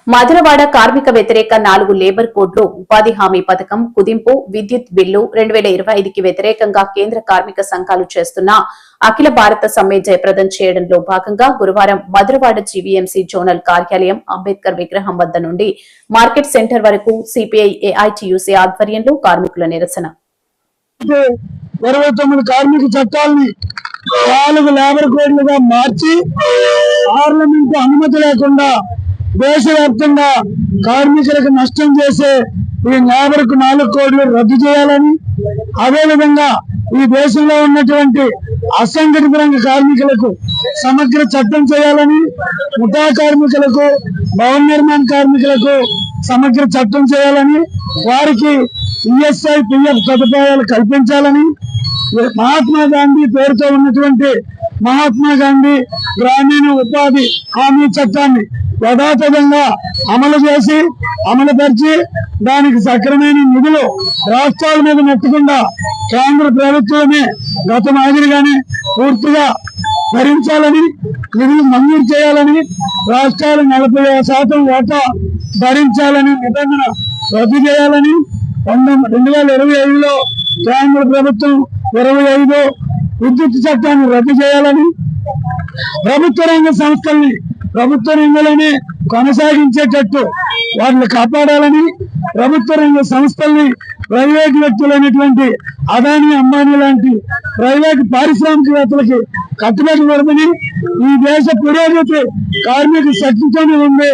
మధురవాడ కార్మిక వ్యతిరేక 4 లేబర్ కోడ్లు, ఉపాధి హామీ పథకం కుదింపు, విద్యుత్ బిల్లు 2025కి వ్యతిరేకంగా కేంద్ర కార్మిక సంఘాలు చేస్తున్న అఖిల భారత సమ్మె జయప్రదం చేయడంలో భాగంగా గురువారం మధురవాడ జీవీఎంసీ జోనల్ కార్యాలయం అంబేద్కర్ విగ్రహం వద్ద నుండి మార్కెట్ సెంటర్ వరకు సిపిఐ ఏఐటియుసి ఆధ్వర్యంలో కార్మికుల నిరసన. 29 కార్మిక చట్టాలని 4 లేబర్ కోడ్లుగా మార్చి పార్లమెంట్ అనుమతి లేకుండా దేశవ్యాప్తంగా కార్మికులకు నష్టం చేసే ఈ లేబర్ 4 కోడ్లు రద్దు చేయాలని, అదేవిధంగా ఈ దేశంలో ఉన్నటువంటి అసంఘటిత రంగ కార్మికులకు సమగ్ర చట్టం చేయాలని, ముఠా కార్మికులకు, భవన నిర్మాణ కార్మికులకు సమగ్ర చట్టం చేయాలని, వారికి ఈఎస్ఐ పిఎఫ్ సదుపాయాలు కల్పించాలని, మహాత్మా గాంధీ పేరుతో ఉన్నటువంటి మహాత్మా గాంధీ గ్రామీణ ఉపాధి హామీ చట్టాన్ని యథాతథంగా అమలు చేసి అమలుపరిచి దానికి సక్రమైన నిధులు రాష్ట్రాల మీద నెట్టకుండా కేంద్ర ప్రభుత్వమే గత మాదిరిగానే పూర్తిగా భరించాలని, నిధులు మంజూరు చేయాలని, రాష్ట్రాలు 40% వాటా భరించాలని నిబంధన రద్దు చేయాలని, 2025లో కేంద్ర ప్రభుత్వం 25 విద్యుత్ చట్టాన్ని రద్దు చేయాలని, ప్రభుత్వ రంగ సంస్థల్ని ప్రభుత్వ రంగంలోనే కొనసాగించేటట్టు వాటిని కాపాడాలని, ప్రభుత్వ రంగ సంస్థల్ని ప్రైవేటు వ్యక్తులైనటువంటి అదానీ అంబానీ లాంటి ప్రైవేటు పారిశ్రామికవేత్తలకి కట్టుబెట్టకూడదని, ఈ దేశ పురోగతి కార్మిక శక్తితోనే ఉంది,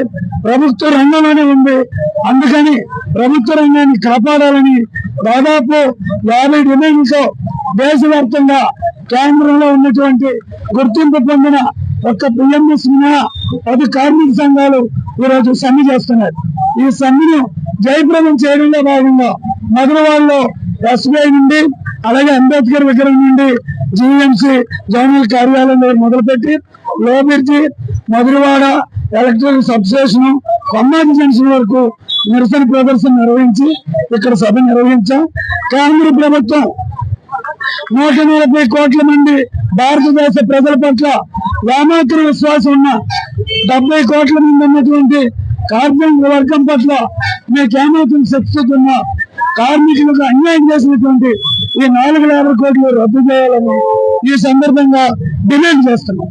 ప్రభుత్వ రంగంలోనే ఉంది. అందుకని ప్రభుత్వ రంగాన్ని కాపాడాలని దాదాపు 50 డిమాండ్లతో దేశవ్యాప్తంగా కేంద్రంలో ఉన్నటువంటి గుర్తింపు పొందిన ఒక్క పిఎంఎస్ మినహా 10 కార్మిక సంఘాలు ఈరోజు సమ్మె చేస్తున్నారు. ఈ సమ్మెను జయప్రదం చేయడంలో భాగంగా మధురవాడలో ఎస్బీఐ నుండి, అలాగే అంబేద్కర్ విగ్రహం నుండి జీవీఎంసీ జోనల్ కార్యాలయం దగ్గర మొదలుపెట్టి లోబిర్జి, Madhurawada electric substation, Kommadi junction వరకు నిరసన ప్రదర్శన నిర్వహించి ఇక్కడ సభ నిర్వహించాం. కేంద్ర ప్రభుత్వం 140 కోట్ల మంది భారతదేశ ప్రజల పట్ల వ్యామాత్ర విశ్వాసం ఉన్న 70 కోట్ల మంది ఉన్నటువంటి కార్మిక వర్గం పట్ల మీకేమైతే శిక్షిస్తున్న కార్మికులకు అన్యాయం చేసినటువంటి ఈ 4 లేబర్ కోడ్లు రద్దు చేయాలని ఈ సందర్భంగా డిమాండ్ చేస్తున్నాం.